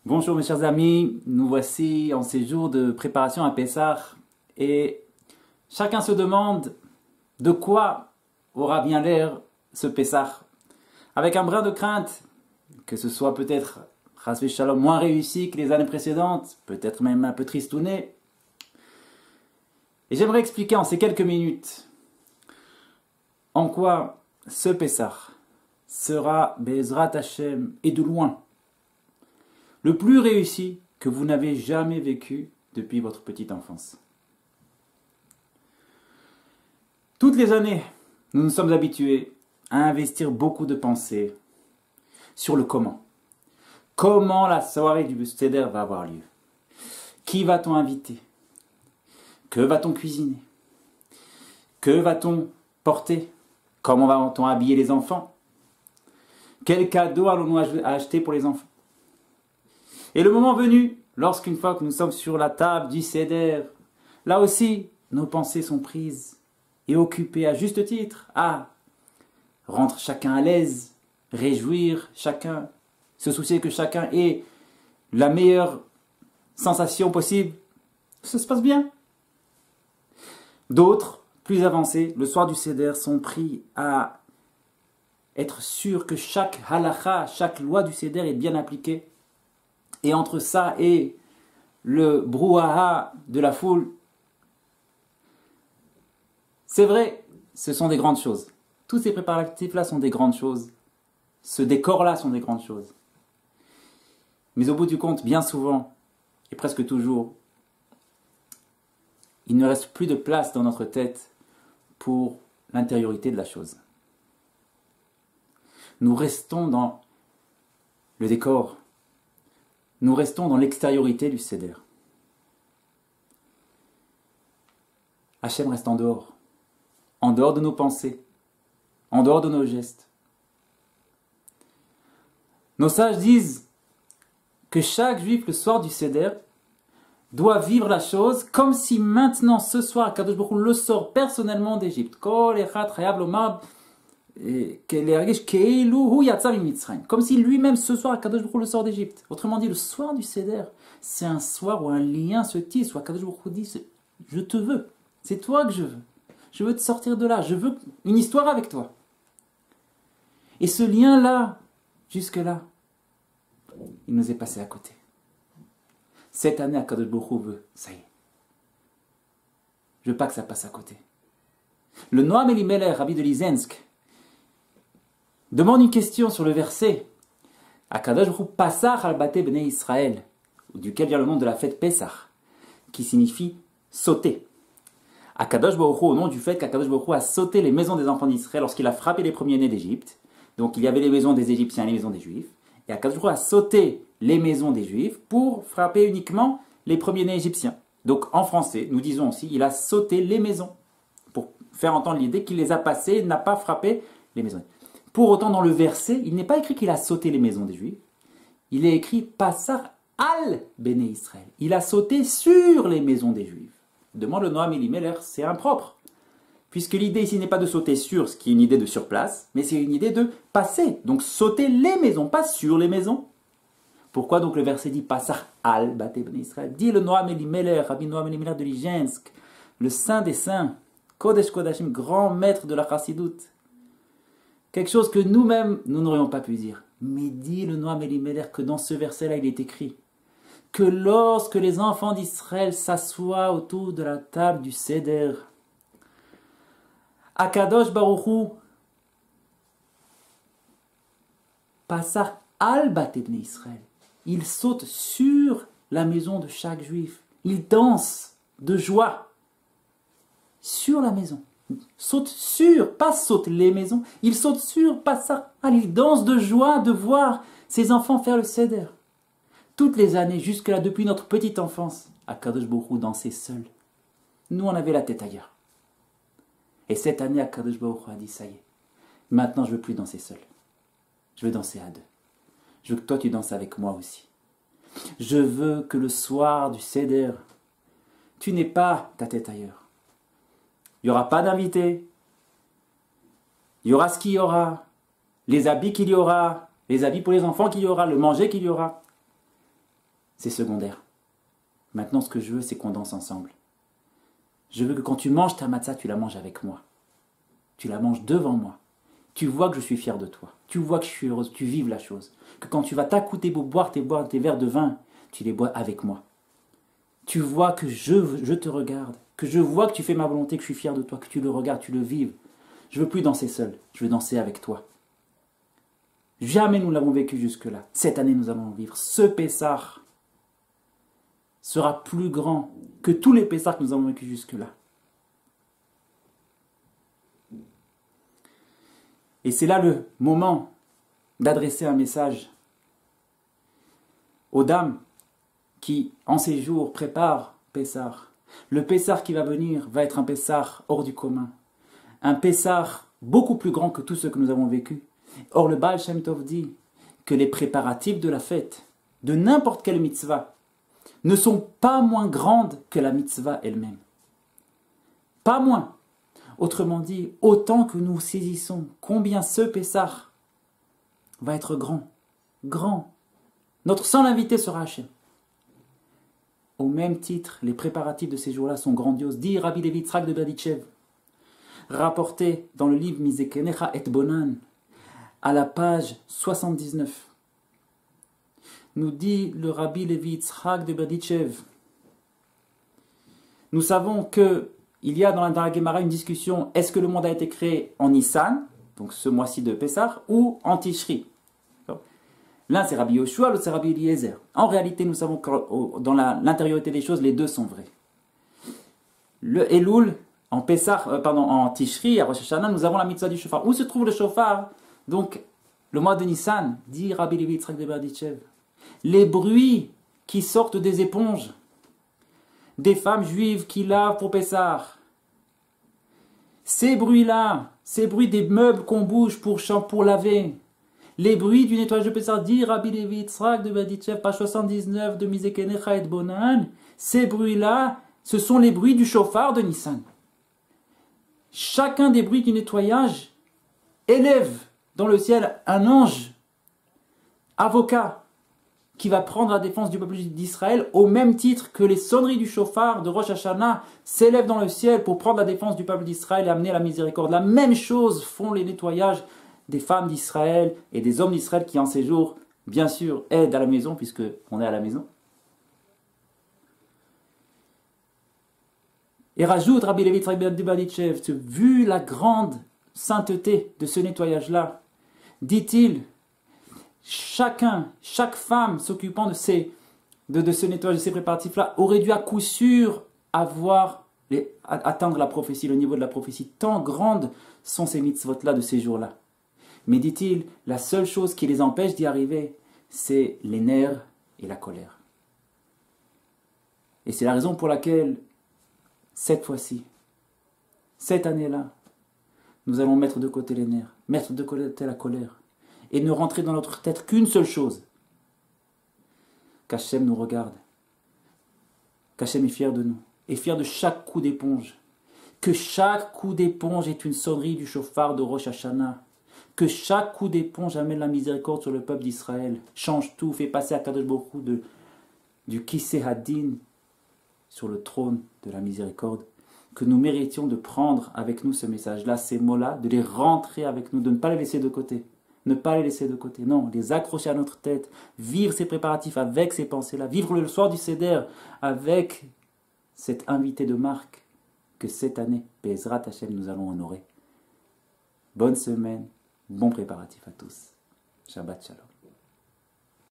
Bonjour mes chers amis, nous voici en séjour de préparation à Pessah et chacun se demande de quoi aura bien l'air ce Pessah. Avec un brin de crainte que ce soit peut-être Chas Shalom moins réussi que les années précédentes, peut-être même un peu tristouné. Et j'aimerais expliquer en ces quelques minutes en quoi ce Pessah sera Be'ezrat Hashem et de loin le plus réussi que vous n'avez jamais vécu depuis votre petite enfance. Toutes les années, nous nous sommes habitués à investir beaucoup de pensées sur le comment. Comment la soirée du Seder va avoir lieu? Qui va-t-on inviter? Que va-t-on cuisiner? Que va-t-on porter? Comment va-t-on habiller les enfants? Quel cadeau allons-nous acheter pour les enfants? Et le moment venu, lorsqu'une fois que nous sommes sur la table du Seder, là aussi, nos pensées sont prises et occupées à juste titre à rendre chacun à l'aise, réjouir chacun, se soucier que chacun ait la meilleure sensation possible. Ça se passe bien. D'autres, plus avancés, le soir du Seder, sont pris à être sûrs que chaque halakha, chaque loi du Seder est bien appliquée. Et entre ça et le brouhaha de la foule, c'est vrai, ce sont des grandes choses. Tous ces préparatifs-là sont des grandes choses. Ce décor-là sont des grandes choses. Mais au bout du compte, bien souvent, et presque toujours, il ne reste plus de place dans notre tête pour l'intériorité de la chose. Nous restons dans le décor. Nous restons dans l'extériorité du Seder. Hachem reste en dehors de nos pensées, en dehors de nos gestes. Nos sages disent que chaque juif, le soir du Seder, doit vivre la chose comme si maintenant, ce soir, Kadosh Baruch Hu le sort personnellement d'Égypte. Comme si lui-même ce soir Kadosh Baruch Hu le sort d'Égypte. Autrement dit, le soir du Seder, c'est un soir où un lien se tisse, où Kadosh Baruch Hu dit je te veux, c'est toi que je veux te sortir de là, je veux une histoire avec toi. Et ce lien-là, jusque-là, il nous est passé à côté. Cette année, Kadosh Baruch Hu veut, ça y est. Je veux pas que ça passe à côté. Le Noam Elimelech, rabbi de Lizensk, demande une question sur le verset Akadosh Baruch Hu Pasach al Bate Bnei Israël, duquel vient le nom de la fête Pessah, qui signifie sauter. Akadosh Baruch Hu, au nom du fait qu'Akadosh Baruch Hu a sauté les maisons des enfants d'Israël lorsqu'il a frappé les premiers-nés d'Égypte. Donc il y avait les maisons des Égyptiens et les maisons des Juifs. Et Akadosh Baruch Hu a sauté les maisons des Juifs pour frapper uniquement les premiers-nés égyptiens. Donc en français, nous disons aussi, il a sauté les maisons, pour faire entendre l'idée qu'il les a passées, n'a pas frappé les maisons. Pour autant, dans le verset, il n'est pas écrit qu'il a sauté les maisons des Juifs. Il est écrit Passar al Béné Israël. Il a sauté sur les maisons des Juifs. Demande le Noam Elimelech, c'est impropre. Puisque l'idée ici n'est pas de sauter sur, ce qui est une idée de surplace, mais c'est une idée de passer. Donc sauter les maisons, pas sur les maisons. Pourquoi donc le verset dit Passar al Bate Béné Israël? Dit le Noam Elimelech, Rabbi Noam Elimelech de Lijensk, le saint des saints, Kodesh Kodashim, grand maître de la Chassidoute. Quelque chose que nous-mêmes, nous n'aurions pas pu dire. Mais dit le Noam Elimelech que dans ce verset-là, il est écrit que lorsque les enfants d'Israël s'assoient autour de la table du Seder, Akadosh Baruch Hu Passar al Bate Bnei Israël. Il saute sur la maison de chaque juif. Il danse de joie sur la maison. Saute sur, pas saute les maisons, il saute sur, pas ça. Il danse de joie de voir ses enfants faire le Seder. Toutes les années, jusque-là, depuis notre petite enfance, Akadosh Baruch Hu dansait seul. Nous, on avait la tête ailleurs. Et cette année, Akadosh Baruch Hu a dit, ça y est, maintenant je ne veux plus danser seul. Je veux danser à deux. Je veux que toi, tu danses avec moi aussi. Je veux que le soir du Seder, tu n'aies pas ta tête ailleurs. Il n'y aura pas d'invités. Il y aura ce qu'il y aura. Les habits qu'il y aura. Les habits pour les enfants qu'il y aura. Le manger qu'il y aura. c'est secondaire. Maintenant, ce que je veux, c'est qu'on danse ensemble. Je veux que quand tu manges ta matzah, tu la manges avec moi. Tu la manges devant moi. Tu vois que je suis fier de toi. Tu vois que je suis heureuse. Tu vives la chose. Que quand tu vas t'accouter pour boire tes verres de vin, tu les bois avec moi. Tu vois que je te regarde. Que je vois que tu fais ma volonté, que je suis fier de toi. Que tu le regardes, tu le vives. Je veux plus danser seul. Je veux danser avec toi. Jamais nous l'avons vécu jusque-là. Cette année, nous allons vivre. Ce Pessah sera plus grand que tous les Pessahs que nous avons vécu jusque-là. Et c'est là le moment d'adresser un message aux dames qui, en ces jours, préparent Pessah. Le Pessah qui va venir va être un Pessah hors du commun. Un Pessah beaucoup plus grand que tout ce que nous avons vécu. Or, le Baal Shem Tov dit que les préparatifs de la fête, de n'importe quelle mitzvah, ne sont pas moins grandes que la mitzvah elle-même. Pas moins. Autrement dit, autant que nous saisissons combien ce Pessah va être grand. Grand. Notre seul invité sera Hachem. Au même titre, les préparatifs de ces jours-là sont grandioses. Dit Rabbi Levi Yitzhak de Berditchev, rapporté dans le livre Mizekenecha et Bonan, à la page 79. Nous dit le Rabbi Levi Yitzhak de Berditchev, nous savons que il y a dans la Gemara une discussion, est-ce que le monde a été créé en Nissan, donc ce mois-ci de Pessah, ou en Tishri? L'un c'est Rabbi Yoshua, l'autre c'est Rabbi Eliezer. En réalité, nous savons que dans l'intériorité des choses, les deux sont vrais. Le Elul, en en Tishri, à Rosh Hashanah, nous avons la mitzvah du shofar. Où se trouve le shofar? Donc, le mois de Nissan, dit Rabbi Levi Yitzhak de Berditchev, les bruits qui sortent des éponges, des femmes juives qui lavent pour Pessah, ces bruits-là, ces bruits des meubles qu'on bouge pour laver, les bruits du nettoyage de Pessah, dit Rabbi Levi Yitzhak de Berditchev, page 79 de Mizekenecha et Bonan, ces bruits-là, ce sont les bruits du shofar de Nissan. Chacun des bruits du nettoyage élève dans le ciel un ange, avocat, qui va prendre la défense du peuple d'Israël au même titre que les sonneries du shofar de Rosh Hashanah s'élèvent dans le ciel pour prendre la défense du peuple d'Israël et amener la miséricorde. La même chose font les nettoyages des femmes d'Israël et des hommes d'Israël qui en ces jours, bien sûr, aident à la maison puisque on est à la maison. Et rajoute Rabbi Levi Yitzhak de Berditchev, vu la grande sainteté de ce nettoyage-là, dit-il, chaque femme s'occupant de ce nettoyage, de ces préparatifs-là, aurait dû à coup sûr atteindre la prophétie, le niveau de la prophétie. Tant grandes sont ces mitzvot-là de ces jours-là. Mais dit-il, la seule chose qui les empêche d'y arriver, c'est les nerfs et la colère. Et c'est la raison pour laquelle, cette fois-ci, cette année-là, nous allons mettre de côté les nerfs, mettre de côté la colère, et ne rentrer dans notre tête qu'une seule chose, qu'Hachem nous regarde, qu'Hachem est fier de nous, est fier de chaque coup d'éponge, que chaque coup d'éponge est une sonnerie du shofar de Rosh Hashanah, que chaque coup d'éponge amène la miséricorde sur le peuple d'Israël, change tout, fait passer à Kadosh Baruch Hu du Kiseh Hadin sur le trône de la miséricorde, que nous méritions de prendre avec nous ce message-là, ces mots-là, de les rentrer avec nous, de ne pas les laisser de côté. Ne pas les laisser de côté, non, les accrocher à notre tête, vivre ces préparatifs avec ces pensées-là, vivre le soir du Seder avec cet invité de marque que cette année, Be'ezrat Hashem, nous allons honorer. Bonne semaine, bon préparatif à tous. Shabbat Shalom.